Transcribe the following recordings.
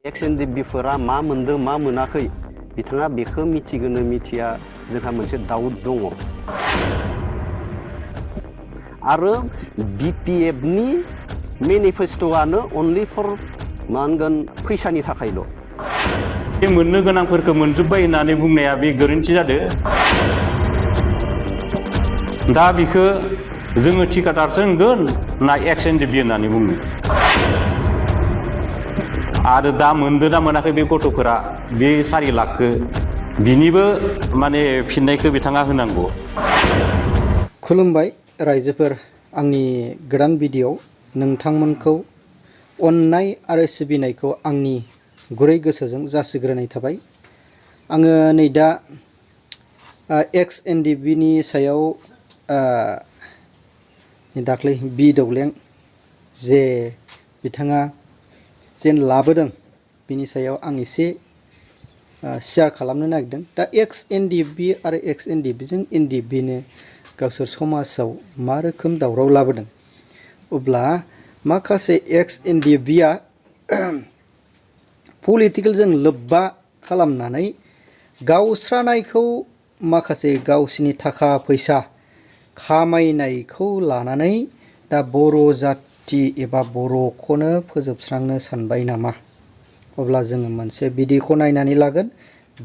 एक्स एनडिबिफोरा मा मोनदों मा मोनाखै बिथाङा बेखौ मिथिगोन मिथिया जोंहा मोनसे डाउट दङ आरो बिपिएफनि मेनिफेस्ट'आनो अनलि फर मा होनगोन फैसानि थाखायल' बे मोननो गोनांफोरखौ मोनजोब्बाय होननानै बुंनाया बे गोरोन्थि जादों दा बेखौ जोङो थिकादारसो होनगोन ना एक्स एनडिबि होननानै बुङो आरो दा मोनदों ना मोनाखै बे गथ'फोरा बे 4 लाखखौ बिनिबो माने फिननायखौ बिथाङा होनांगौ। खुलुमबाय रायजोफोर, आंनि गोदान भिडिअ नोंथांमोनखौ अननाय आरो सिबिनायखौ आंनि गुरै गोसोजों जासिग्रोनाय थाबाय। आङो नै दा एक्स एनडिबिनि सायाव दाख्लै बि दौलें जे बिथाङा जेन लाबोदों बिनि सायाव आं एसे शेयार खालामनो नागिरदों। दा एक्स एनडिबि आरो एक्स एनडिबिजों एनडिबिनो गावसोर समाजाव मा रोखोम दावराव लाबोदों, अब्ला माखासे एक्स एनडिबिया पलिटिकेलजों लोब्बा खालामनानै गावस्रानायखौ माखासे गावसिनि थाखा फैसा खामायनायखौ लानानै दा बर' जाथि एबा बर'खौनो फोजोबस्रांनो सानबाय नामा? अब्ला जोङो मोनसे भिडिअखौ नायनानै लागोन।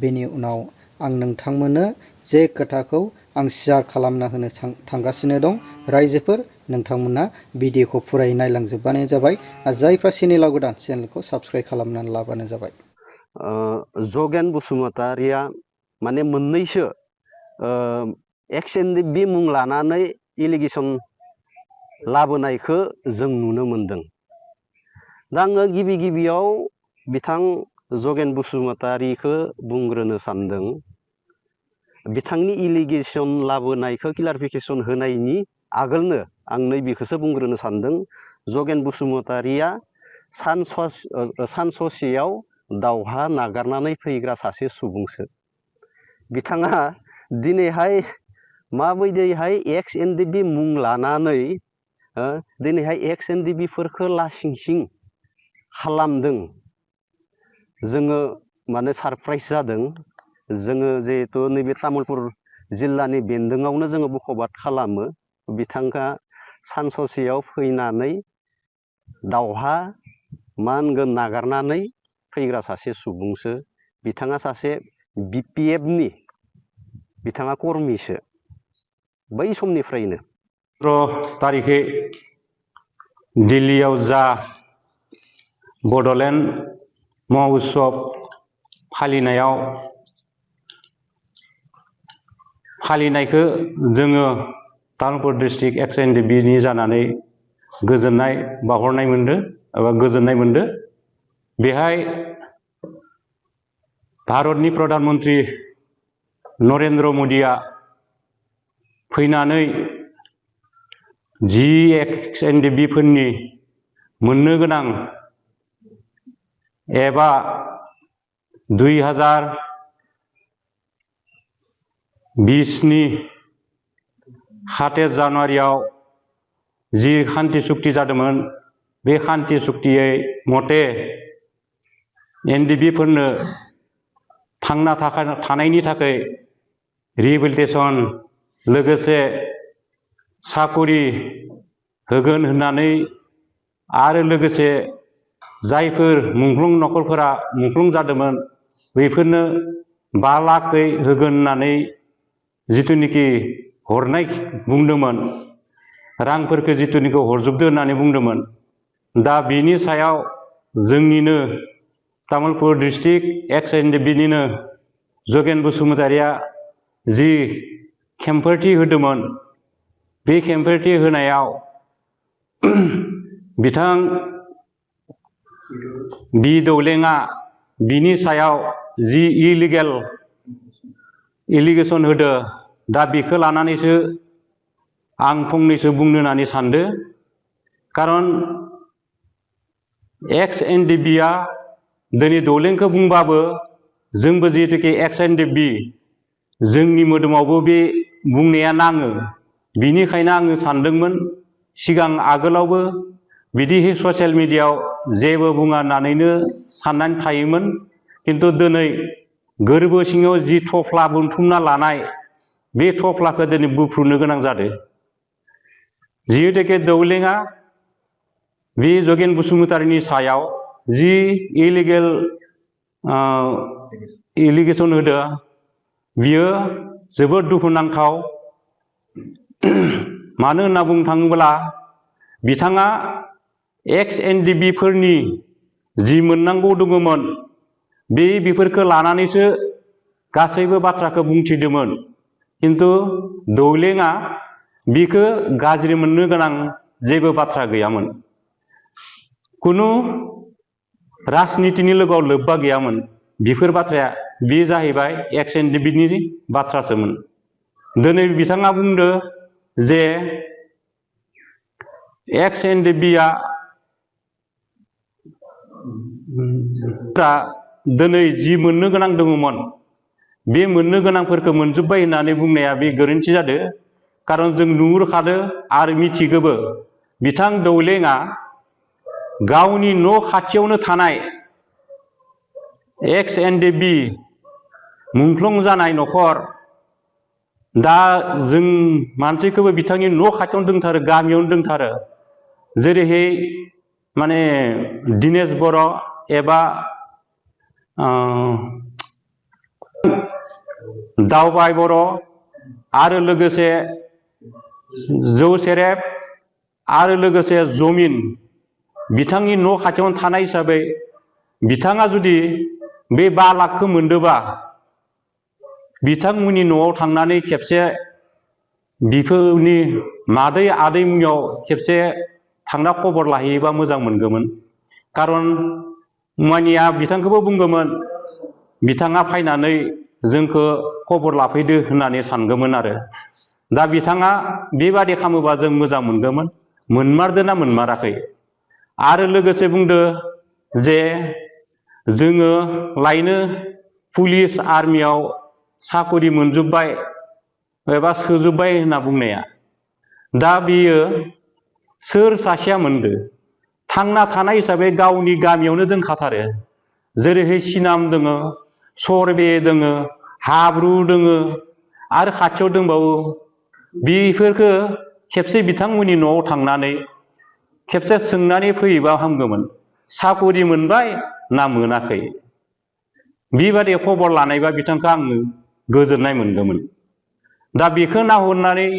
बेनि उनाव आं नोंथांमोननो जे खोथाखौ आं शेयार खालामना होनो थांगासिनो दं। रायजोफोर, नोंथांमोना भिडिअखौ फुरायै नायलांजोबबानो जाबाय आरो जायफ्रा चेनेलाव गोदान चेनेलखौ साबस्क्राइब खालामनानै लाबानो जाबाय। जगेन बसुमतारिया माने मोननैसो एक्स एनडिबि मुं लानानै एलिगेसन लाबोनायखौ जों नुनो मोनदों। दा आङो गिबियाव बिथां जगेन बसुमतारिखौ बुंग्रोनो सानदों। बिथांनि एलिगेसन लाबोनायखौ क्लारिफिकेसन होनायनि आगोलनो आं नैबेखौसो बुंग्रोनो सानदों। जगेन बसुमतारिया सान ससेयाव दावहा नागारनानै फैग्रा सासे सुबुंसो। बिथाङा दिनैहाय माबायदिहाय एक्स एनडिबि मुं लानानै दिनैहाय एक्स एनडिबिफोरखौ लासिंसिं खालामदों, जोङो माने सारप्राइज जादों। जोङो जिहेथु नैबे तामुलपुर जिल्लानि बेन्दोङावनो जोङो बखबाद खालामो। बिथाङा सान ससेयाव फैनानै दावहा मा होनगोन नागारनानै फैग्रा सासे सुबुंसो। बिथाङा सासे बिपिएफनि बिथाङा कर्मिसो बै समनिफ्रायनो। 17 तारिखे दिल्लीयाव जा बड'लेण्ड महोत्सब फालिनायखौ जोङो तामुलपुर डिस्ट्रिक्ट एक्स एनडिबिनि जानानै गोजोननाय बावहरनाय मोनदों एबा गोजोननाय मोनदों। बेहाय भारतनि प्रधान मन्त्रि नरेन्द्र मदिया फैनानै जि एक्स एनडिबिफोरनि मोननो गोनां एबा 2020नि 7 जानुवारियाव जि खान्थि सुक्ति जादोंमोन, बे खान्थि सुक्तियै मथे एनडिबिफोरनो थांना थानायनि थाखाय रिहेबिलिटेसन लोगोसे साकरि होगोन होननानै आरो लोगोसे जायफोर मुंख्लं नखरफोरा मुंख्लं जादोंमोन बेफोरनो 5 लाखै होगोन होननानै जिथुनिखि हरनाय बुंदोंमोन, रांफोरखौ जिथुनिखि हरजोबदो होननानै बुंदोंमोन। दा बिनि सायाव जोंनिनो तामुलपुर डिस्ट्रिक्ट एक्स एनडिबिनिनो जगेन बसुमतारिया जि खेंफोरथि होदोंमोन, बे खेंफोरथि होनायाव बिथां बि दौलेङा बिनि सायाव जि इलिगेल एलिगेसन होदो, दा बेखौ लानानैसो आं फंनैसो बुंनो होननानै सानदों। खारन एक्स एनडिबिया दिनै दौलेंखौ बुंबाबो जोंबो जिहेतुके एक्स एनडिबि जोंनि मोदोमावबो बे बुंनाया नाङो। बिनिखायनो आङो सानदोंमोन सिगां आगोलावबो बिदि ससियेल मिडियायाव जेबो बुङा होननानैनो साननानै थायोमोन। खिन्थु दिनै गोरबो सिङाव जि थफ्ला बोनथुमना लानाय बे थफ्लाखौ दिनै बुफ्रुनो गोनां जादों। जिहेतुके दौलेङा बे जगेन बसुमतारीनि सायाव जि एलिगेसन होदों बियो जोबोद दुखुनांथाव। मानो होनना बुंनो थाङोब्ला बिथाङा XNDB फोरनि जि मोननांगौ दङमोन बेफोरखौ लानानैसो गासैबो बाथ्राखौ बुंथिदोंमोन। खिन्थु दौलेङा बिखौ गाज्रि मोननो गोनां जेबो बाथ्रा गैयामोन। खुनु राजनितिनि लोगोआव लोब्बा गैयामोन। बेफोर बाथ्राया बे जाहैबाय XNDB नि बाथ्रासोमोन। दिनै बिथाङा बुंदो जे XNDB दिनै जि मोननो गोनां दङमोन बे मोननो गोनांफोरखौ मोनजोब्बाय होननानै बुंनाया बे गोरोन्थि जादों। खारन जों नुहुरखादों आरो मिथिगौबो बिथां दौलेङा गावनि न' खाथियावनो थानाय XNDB मुंख्लं जानाय न'खर, दा जों मानसिखौबो बिथांनि न' खाथियावनो दंथारो, गामियावनो दंथारो। जेरैहाय माने दिनेश बर' एबा दावबाय बर' आरो लोगोसे जौ सेरेब आरो लोगोसे जमिन बिथांनि न' खाथियावनो थानाय हिसाबै बिथाङा जुदि बे 5 लाखखौ मोनदोंबा बिथांमोननि न'आव थांनानै खेबसे बिफोरनि मादै आदै मुनियाव खेबसे थांना खबर लाहैयोबा मोजां मोनगौमोन। खारन मानिया बिथांखौबो बुंगौमोन बिथाङा फैनानै जोंखौ खबर लाफैदो होननानै सानगौमोन आरो। दा बिथाङा बेबादि खालामोबा जों मोजां मोनगौमोन। मोनमारदों ना मोनमाराखै? आरो लोगोसे बुंदो जे जोङो लायनो पुलिस आर्मियाव साकरि मोनजोब्बाय एबा सोजोब्बाय होनना बुंनाया, दा बियो सोर सासेया मोनदो? थांना थानाय हिसाबै गावनि गामियावनो दोनखाथारो। जेरैहाय सिनाम दोङो, सरबे दोङो, हाब्रु दोङो आरो खाथियाव दंबावो। बेफोरखौ खेबसे बिथांमोननि न'आव थांनानै खेबसे सोंनानै फैयोबा हामगौमोन। साकरि मोनबाय ना मोनाखै? बेबादि खबर लानायबा बिथांखौ आङो गोजोननाय मोनगौमोन। दा बेखौ नाहरनानै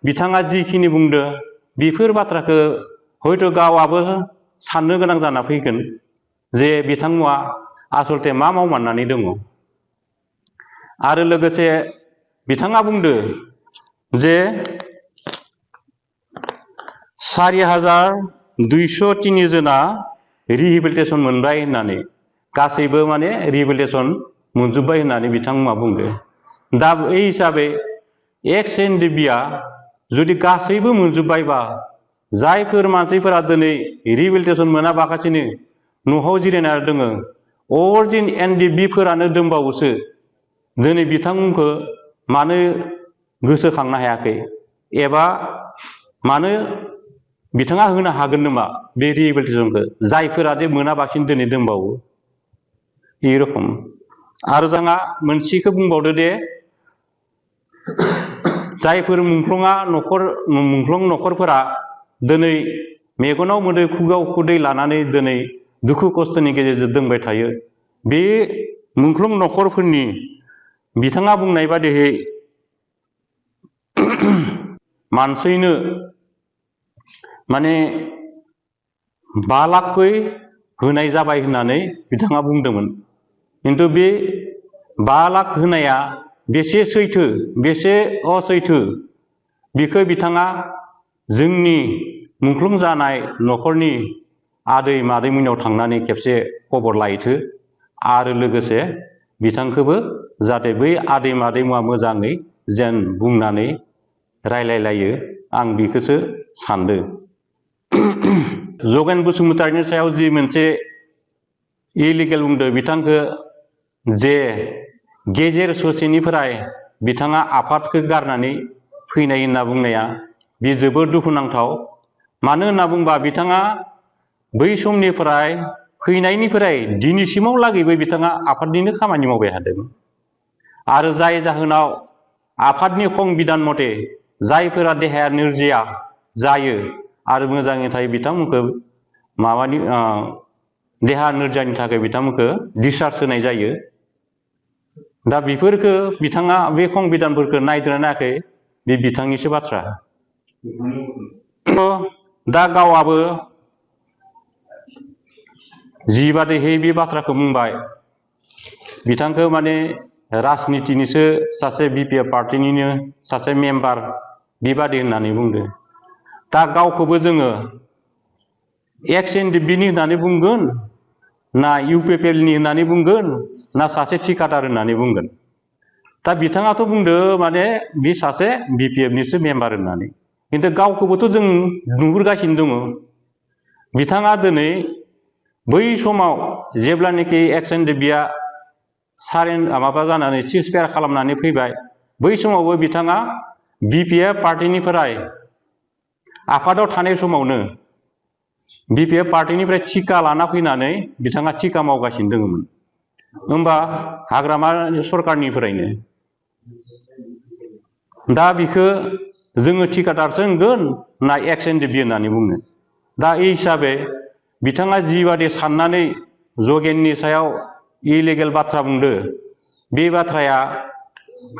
बिथाङा जिखिनि बुंदो बेफोर बाथ्राखौ हयथ' गावआबो साननो गोनां जाना फैगोन जे बिथांमोना आसलते मा मावमारनानै दङ। आरो लोगोसे बिथाङा बुंदो जे 4203 जना रिहेबिलिटेसन मोनबाय होननानै, गासैबो माने रिहेबिलिटेसन मोनजोब्बाय होननानै बिथांमोना बुंदो। दा बे हिसाबै XNDB जुदि गासैबो मोनजोब्बायबा जायफोर मानसिफोरा दिनै रिहेबिलिटेसन मोनाबागासिनो न'आव जिरायना दोङो, अरिजिन NDB फोरानो दंबावोसो, दिनै बिथांमोनखौ मानो गोसोखांनो हायाखै? एबा मानो बिथाङा होनो हागोन नामा बे रिहेबिलिटेसनखौ जायफोरा जे मोनाबासिनो दिनै दंबावो? बे रखम। आरो जोंहा मोनसेखौ बुंबावदो दे जायफोर मुंख्लं न'खरफोरा दिनै मेगनाव मोदै खुगायाव खुदै लानानै दिनै दुखु खस्थ'नि गेजेरजों दोंबाय थायो, बे मुंख्लं न'खरफोरनि बिथाङा बुंनाय बादियै मानसिनो माने 5 लाखै होनाय जाबाय होननानै बिथाङा बुंदोंमोन। खिन्थु बे 5 लाख होनाया बेसे सैथो बेसे असैथो बेखौ बिथाङा जोंनि मुंख्लं जानाय न'खरनि आदै मादैमोननाव थांनानै खेबसे खबर लाहैथो। आरो लोगोसे बिथांखौबो जाहाथे बै आदै मादैमोना मोजाङै जेन बुंनानै रायलायलायो, आं बेखौसो सानदों। जगेन बसुमतारीनि सायाव जि मोनसे इलिगेल बुंदो बिथांखौ जे गेजेर ससेनिफ्राय बिथाङा आफादखौ गारनानै फैनाय होनना बुंनाया बे जोबोद दुखुनांथाव। मानो होनना बुंबा बिथाङा बै समनिफ्राय फैनायनिफ्राय दिनैसिमाव लागैबो बिथाङा आफादनिनो खामानि मावबाय थादों आरो जाय जाहोनाव आफादनि संबिधान मथे जायफोरा देहाया नोरजिया जायो आरो मोजाङै थायो बिथांमोनखौ माबानि देहा नोरजियानि थाखाय बिथांमोनखौ डिसचार्ज होनाय जायो। दा बेफोरखौ बिथाङा बे संबिधानफोरखौ नायदोंना नायाखै बे बिथांनिसो बाथ्रा। दा गावआबो जिबादैहै बे बाथ्राखौ बुंबाय बिथांखौ माने राजनितिनिसो सासे BPF पार्टिनिनो सासे मेम्बार बेबादि होननानै बुंदो। दा गावखौबो जोङो XNDP-नि होननानै बुंगोन ना UPPL नि होननानै बुंगोन ना सासे थिकादार होननानै बुंगोन। दा बिथाङाथ' बुंदो माने बे सासे BPF-निसो मेम्बार होननानै, खिन्थु गावखौबोथ' जों नुहुरगासिनो दङ। बिथाङा दिनै बै समाव जेब्लानोखि XNDP-आ माबा जानानै सिजफायार खालामनानै फैबाय, बै समावबो बिथाङा BPF पार्टिनिफ्राय आफादाव थानाय समावनो BPF पार्टिनिफ्राय टिका लाना फैनानै बिथाङा टिका मावगासिनो दङमोन। होमबा हाग्रामा सरकारनिफ्रायनो दा बिखौ जोङो थिकादारसो होनगोन ना XNDP होननानै बुंगोन। दा এই हिसाबै बिथाङा जिबादि साननानै जगेननि सायाव इलिगेल बाथ्रा बुंदो, बे बाथ्राया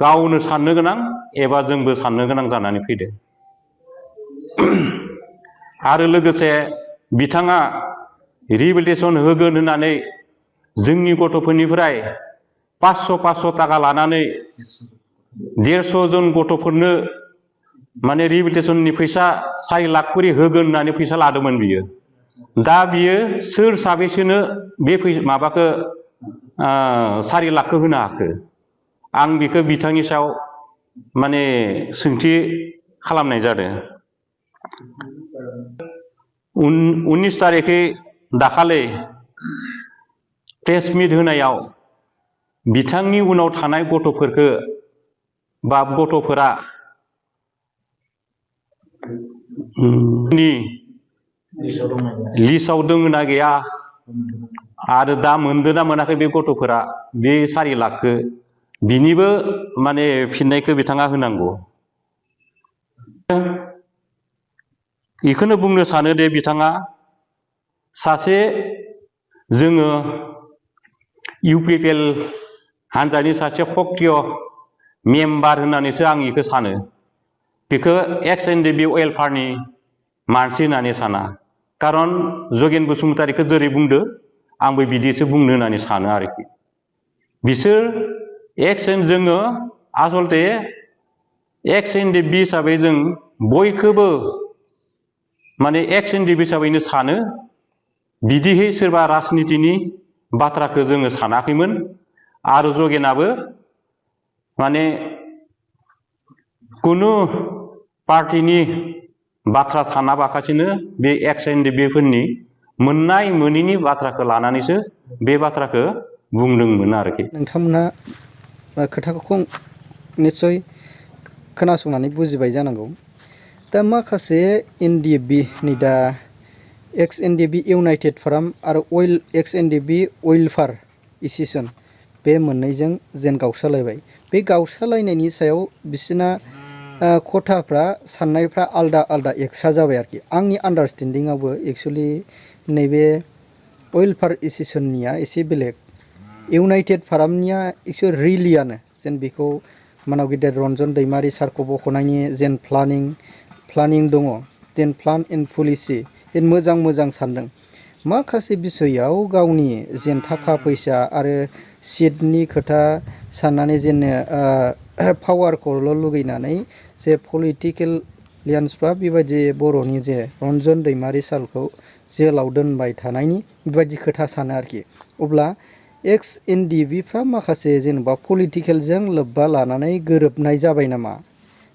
गावनो साननो गोनां एबा जोंबो साननो गोनां जानानै फैदो। आरो लोगोसे बिथाङा रिहेबिलिटेसन होगोन होननानै जोंनि गथ'फोरनिफ्राय 500 थाखा लानानै 150 जन गथ'फोरनो माने रिहेबिलिटेसननि फैसा 4 लाख करि होगोन होननानै फैसा लादोंमोन बियो। दा बियो सोर साबेसेनो बे माबाखौ 4 लाखखौ होनो हाखो? आं बेखौ बिथांनि सायाव माने सोंथि खालामनाय जादों। 19 तारिखै दाखालि प्रेस मिट होनायाव बिथांनि उनाव थानाय गथ'फोरखौ बा गथ'फोरा लिस्टआव दङ ना गैया आरो दा मोनदों ना मोनाखै बे गथ'फोरा बे 4 लाखखौ, बिनिबो माने फिननायखौ बिथाङा होनांगौ। बेखौनो बुंनो सानो दे बिथाङा सासे जोङो UPPL हान्जानि सासे सक्रिय मेम्बार होननानैसो आं बेखौ सानो। बेखौ XNDP वेलफेयारनि मानसि होननानै साना। खारन जगेन बसुमतारीखौ जेरै बुंदो आंबो बिदिसो बुंनो होननानै सानो आरोखि। बिसोर जोङो आसलते XNDP हिसाबै जों बयखौबो माने XNDP हिसाबैनो सानो। बिदिहै सोरबा राजनितिनि बाथ्राखौ जोङो सानाखैमोन आरो जगेनाबो माने कुनु पार्टिनि बाथ्रा सानाबाखासिनो बे XNDP-फोरनि मोननाय मोनैनि बाथ्राखौ लानानैसो बे बाथ्राखौ बुंदोंमोन आरोखि। नोंथांमोना खोथाखौ निस्सय खोनासंनानै बुजिबाय जानांगौ। दा माखासे NDFB-नि दा XNDP इउनाइटेड फ्रन्ट आरो XNDP वेलफेयार एसोसिएशन बे मोननैजों जेन गावस्रालायबाय। बे गावस्रालायनायनि सायाव बिसोरना खथाफ्रा साननायफ्रा आलदा आलदा एक्सट्रा जाबाय आरोखि। आंनि आन्डारस्टेन्डिंआवबो एक्सुवेलि नैबे वेलफेयार एसोसिएशननिया एसे बेलेग, इउनाइटेड फ्रन्टनिया एक्सुवेलि रिलियानो जेन बेखौ मानाव गेदेर रन्जन दैमारि सारखौ बख'नायनि जेन प्लानिं दङ, जेन प्लान एन्ड पलिसि जेन मोजां सानदों। माखासे बिसयाव गावनि जेन थाखा फैसा आरो सिटनि खोथा साननानै जेन पावारखौल' लुगैनानै जे पलिटिकेल लियान्सफ्रा बेबायदि बर'नि जे रन्जन दैमारि सारखौ जेलाव दोनबाय थानायनि बेबायदि खोथा सानो आरोखि। अब्ला XNDP-फ्रा माखासे जेनेबा पलिटिकेलजों लोब्बा लानानै गोरोबनाय जाबाय नामा,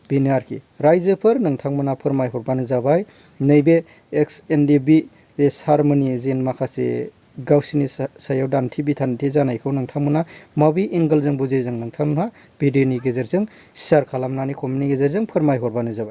बेनो आरोखि। रायजोफोर नोंथांमोना फोरमायहरबानो जाबाय नैबे XNDP बे सारमोननि जेन माखासे गावसिनि सायाव दान्थे बिथान्थे जानायखौ नोंथांमोना माबे एंगोलजों बुजिदों नोंथांमोनहा भिडिअनि गेजेरजों शेयार खालामनानै कमेन्टनि गेजेरजों फोरमायहरबानो जाबाय।